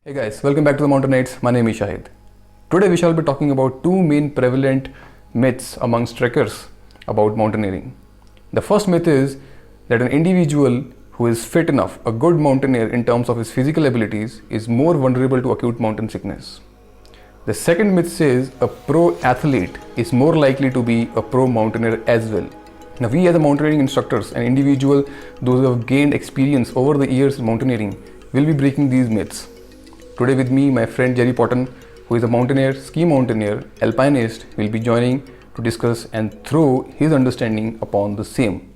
Hey guys, welcome back to the Mountain Nights. My name is Shahid. Today we shall be talking about two main prevalent myths amongst trekkers about mountaineering. The first myth is that an individual who is fit enough, a good mountaineer in terms of his physical abilities, is more vulnerable to acute mountain sickness. The second myth says a pro athlete is more likely to be a pro mountaineer as well. Now, we as a mountaineering instructors and individual, those who have gained experience over the years in mountaineering, will be breaking these myths. Today with me, my friend Jerry Potten, who is a mountaineer, ski mountaineer, alpinist, will be joining to discuss and throw his understanding upon the same.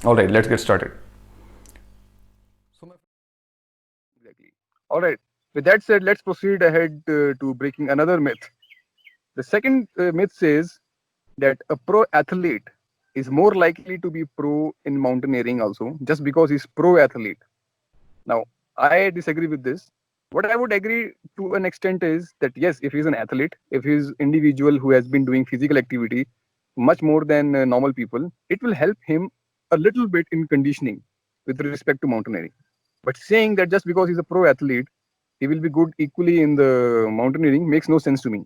Alright, let's get started. Exactly. All right. With that said, let's proceed ahead to breaking another myth. The second myth says that a pro athlete is more likely to be pro in mountaineering also just because he's pro athlete. Now, I disagree with this. What I would agree to an extent is that yes, if he's an athlete, if he's individual who has been doing physical activity much more than normal people, it will help him a little bit in conditioning with respect to mountaineering. But saying that just because he's a pro athlete, he will be good equally in the mountaineering makes no sense to me.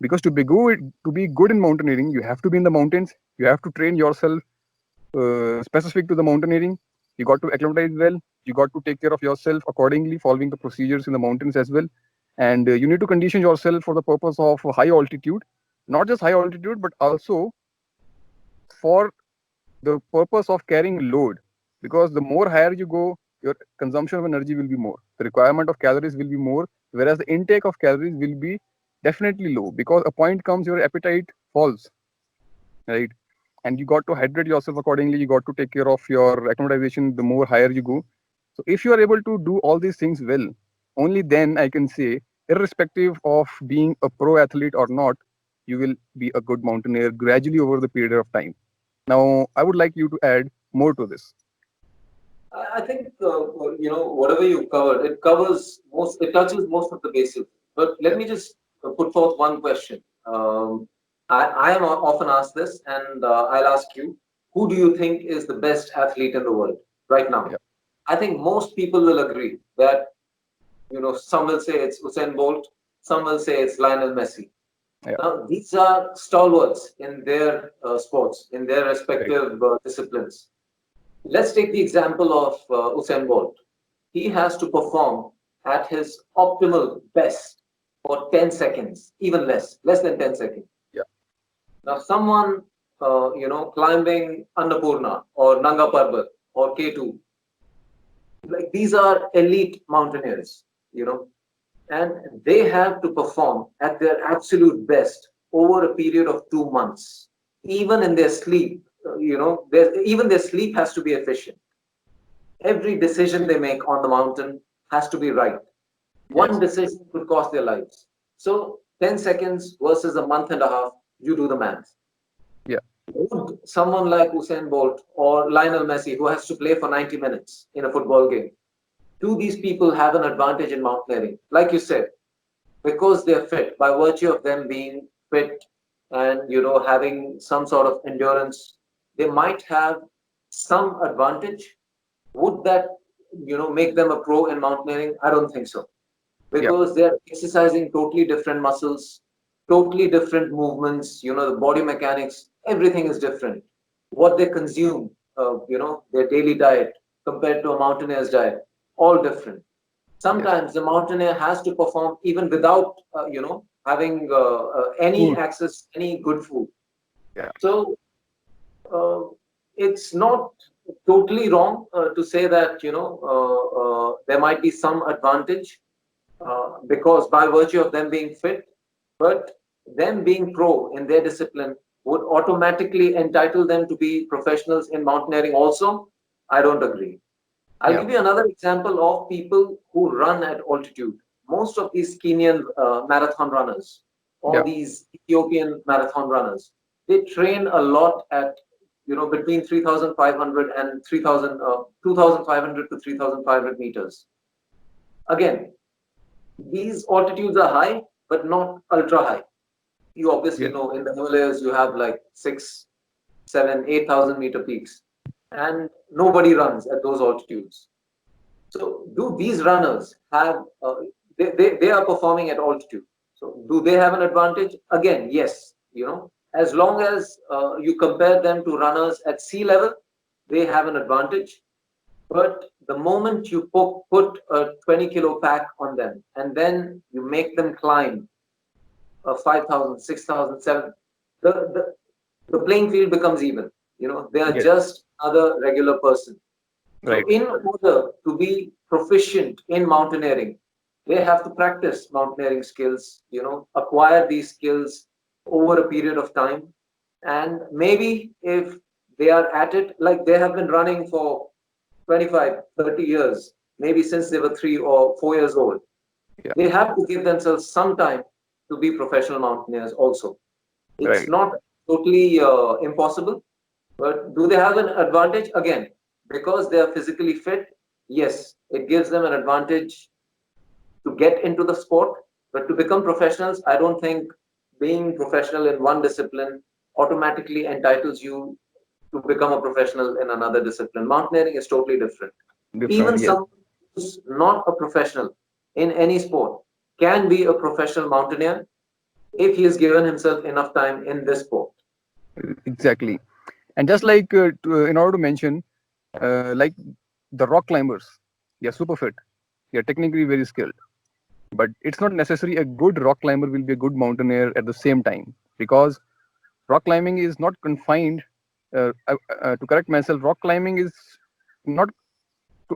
Because to be good in mountaineering, you have to be in the mountains. You have to train yourself specific to the mountaineering. You got to acclimatize well. You got to take care of yourself accordingly, following the procedures in the mountains as well. And you need to condition yourself for the purpose of high altitude, not just high altitude, but also for the purpose of carrying load. Because the more higher you go, your consumption of energy will be more. The requirement of calories will be more, whereas the intake of calories will be definitely low. Because a point comes, your appetite falls, right? And you got to hydrate yourself accordingly. You got to take care of your acclimatization the more higher you go. So if you are able to do all these things well, only then I can say, irrespective of being a pro athlete or not, you will be a good mountaineer gradually over the period of time. Now I would like you to add more to this. I think whatever you covered, it covers most, it touches most of the bases. But let me just put forth one question. I am often asked this, and I'll ask you: who do you think is the best athlete in the world right now? Yeah, I think most people will agree that some will say it's Usain Bolt, some will say it's Lionel Messi. yeah, Now these are stalwarts in their sports, in their right. respective disciplines. Let's take the example of Usain Bolt. He has to perform at his optimal best for 10 seconds, even less than 10 seconds. Yeah, Now, someone, climbing Annapurna or Nanga Parbat or K2, like these are elite mountaineers, and they have to perform at their absolute best over a period of 2 months. Even in their sleep, even their sleep has to be efficient. Every decision they make on the mountain has to be right. One yes, decision could cost their lives. So 10 seconds versus a month and a half, you do the math. yeah, Would someone like Usain Bolt or Lionel Messi, who has to play for 90 minutes in a football game, do these people have an advantage in mountaineering? Like you said, because they're fit, by virtue of them being fit and having some sort of endurance, they might have some advantage. Would that make them a pro in mountaineering? I don't think so, yeah, because they're exercising totally different muscles, totally different movements. The body mechanics, everything is different. What they consume, their daily diet compared to a mountaineer's diet, all different. yes. Sometimes the mountaineer has to perform even without having any Food. access, any good food. Yeah, So uh, it's not totally wrong to say that there might be some advantage because by virtue of them being fit, but them being pro in their discipline would automatically entitle them to be professionals in mountaineering also. I don't agree. I'll yeah, give you another example of people who run at altitude. Most of these Kenyan marathon runners or yeah, these Ethiopian marathon runners, they train a lot at between 3,500 and 2,500 to 3,500 meters. Again, these altitudes are high, but not ultra high. You obviously Yeah. know in the Himalayas you have like 6, 7, 8,000 meter peaks, and nobody runs at those altitudes. So, do these runners have? They are performing at altitude. So, do they have an advantage? Again, yes. As long as you compare them to runners at sea level, they have an advantage. But the moment you put a 20 kilo pack on them and then you make them climb 5,000, 6,000, 7, the, the, the playing field becomes even. They are Yes. just another regular person. So, Right. in order to be proficient in mountaineering, they have to practice mountaineering skills, acquire these skills over a period of time. And maybe if they are at it, like they have been running for 25, 30 years, maybe since they were 3 or 4 years old, Yeah. they have to give themselves some time to be professional mountaineers also. It's Right. not totally impossible, but do they have an advantage? Again, because they are physically fit, yes, it gives them an advantage to get into the sport. But to become professionals, I don't think being professional in one discipline automatically entitles you to become a professional in another discipline. Mountaineering is totally different. Even Different. Yes. someone who's not a professional in any sport can be a professional mountaineer if he has given himself enough time in this sport. Exactly. And just like in order to mention, like the rock climbers, they are super fit. They are technically very skilled. But it's not necessary a good rock climber will be a good mountaineer at the same time, because rock climbing is not confined. To correct myself, rock climbing is not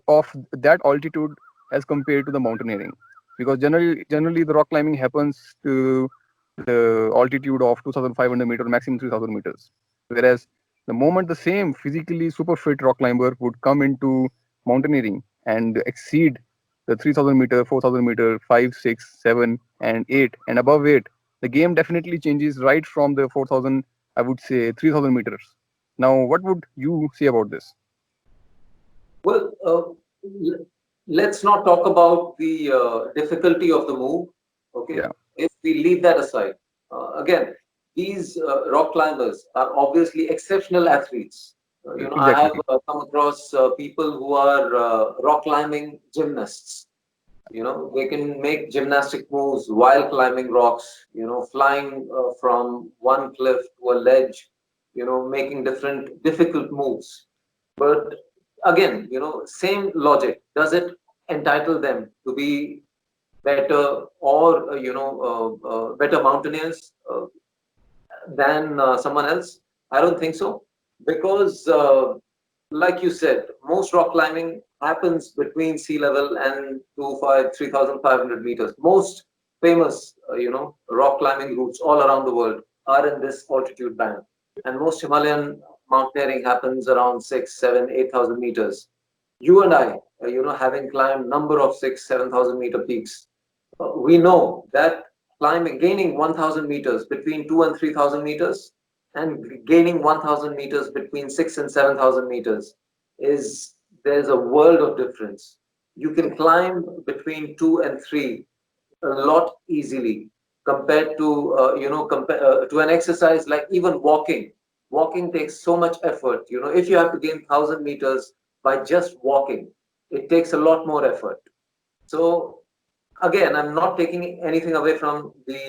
of that altitude as compared to the mountaineering, because generally the rock climbing happens to the altitude of 2,500 meters, maximum 3,000 meters. Whereas the moment the same physically super fit rock climber would come into mountaineering and exceed the 3,000 meter, 4,000 meter, 5, 6, 7, and 8, and above 8, the game definitely changes right from the 4,000, I would say 3,000 meters. Now, what would you say about this? Well, let's not talk about the difficulty of the move. Okay, Yeah, if we leave that aside, again, these rock climbers are obviously exceptional athletes. I have exactly. come across people who are rock climbing gymnasts. They can make gymnastic moves while climbing rocks. Flying from one cliff to a ledge. Making different difficult moves. But again, same logic. Does it entitle them to be better or better mountaineers than someone else? I don't think so, because like you said, most rock climbing happens between sea level and 3,500 meters. Most famous rock climbing routes all around the world are in this altitude band, and most Himalayan mountaineering happens around 6, 7, 8,000 meters. You and I, having climbed number of 6, 7,000 meter peaks, we know that gaining 1,000 meters between 2 and 3,000 meters, and gaining 1,000 meters between 6 and 7,000 meters there's a world of difference. You can climb between 2 and 3 a lot easily compared to to an exercise like even walking. Walking takes so much effort. If you have to gain 1,000 meters by just walking, it takes a lot more effort. So again, I'm not taking anything away from the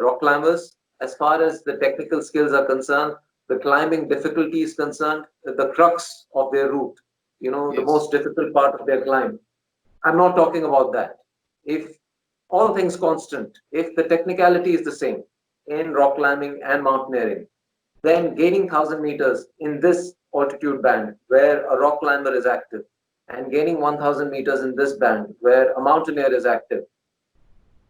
rock climbers. As far as the technical skills are concerned, the climbing difficulty is concerned, the crux of their route, the Yes. most difficult part of their climb. I'm not talking about that. If all things constant, if the technicality is the same in rock climbing and mountaineering, then gaining 1,000 meters in this altitude band where a rock climber is active, and gaining 1,000 meters in this band where a mountaineer is active,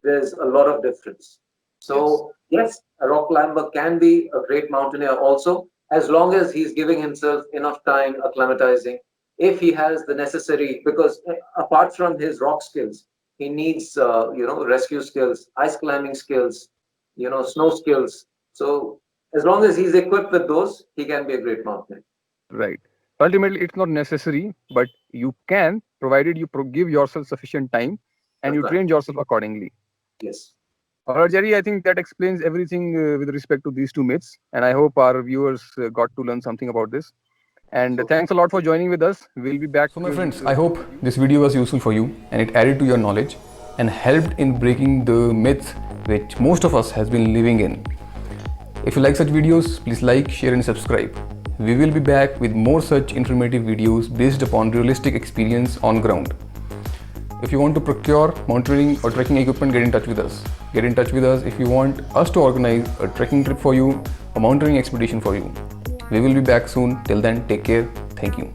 there's a lot of difference. Yes. So, yes, a rock climber can be a great mountaineer also, as long as he's giving himself enough time acclimatizing. If he has the necessary, because apart from his rock skills, he needs, rescue skills, ice climbing skills, snow skills. So, as long as he's equipped with those, he can be a great mountaineer. Right. Ultimately, it's not necessary, but you can, provided you give yourself sufficient time and That's you right. train yourself accordingly. Yes. All right, Jerry, I think that explains everything with respect to these two myths. And I hope our viewers got to learn something about this. And So, thanks a lot for joining with us. We'll be back. So, my with, friends, I hope this video was useful for you and it added to your knowledge and helped in breaking the myths which most of us has been living in. If you like such videos, please like, share and subscribe. We will be back with more such informative videos based upon realistic experience on ground. If you want to procure mountaineering or trekking equipment, get in touch with us. Get in touch with us if you want us to organize a trekking trip for you, a mountaineering expedition for you. We will be back soon. Till then, take care. Thank you.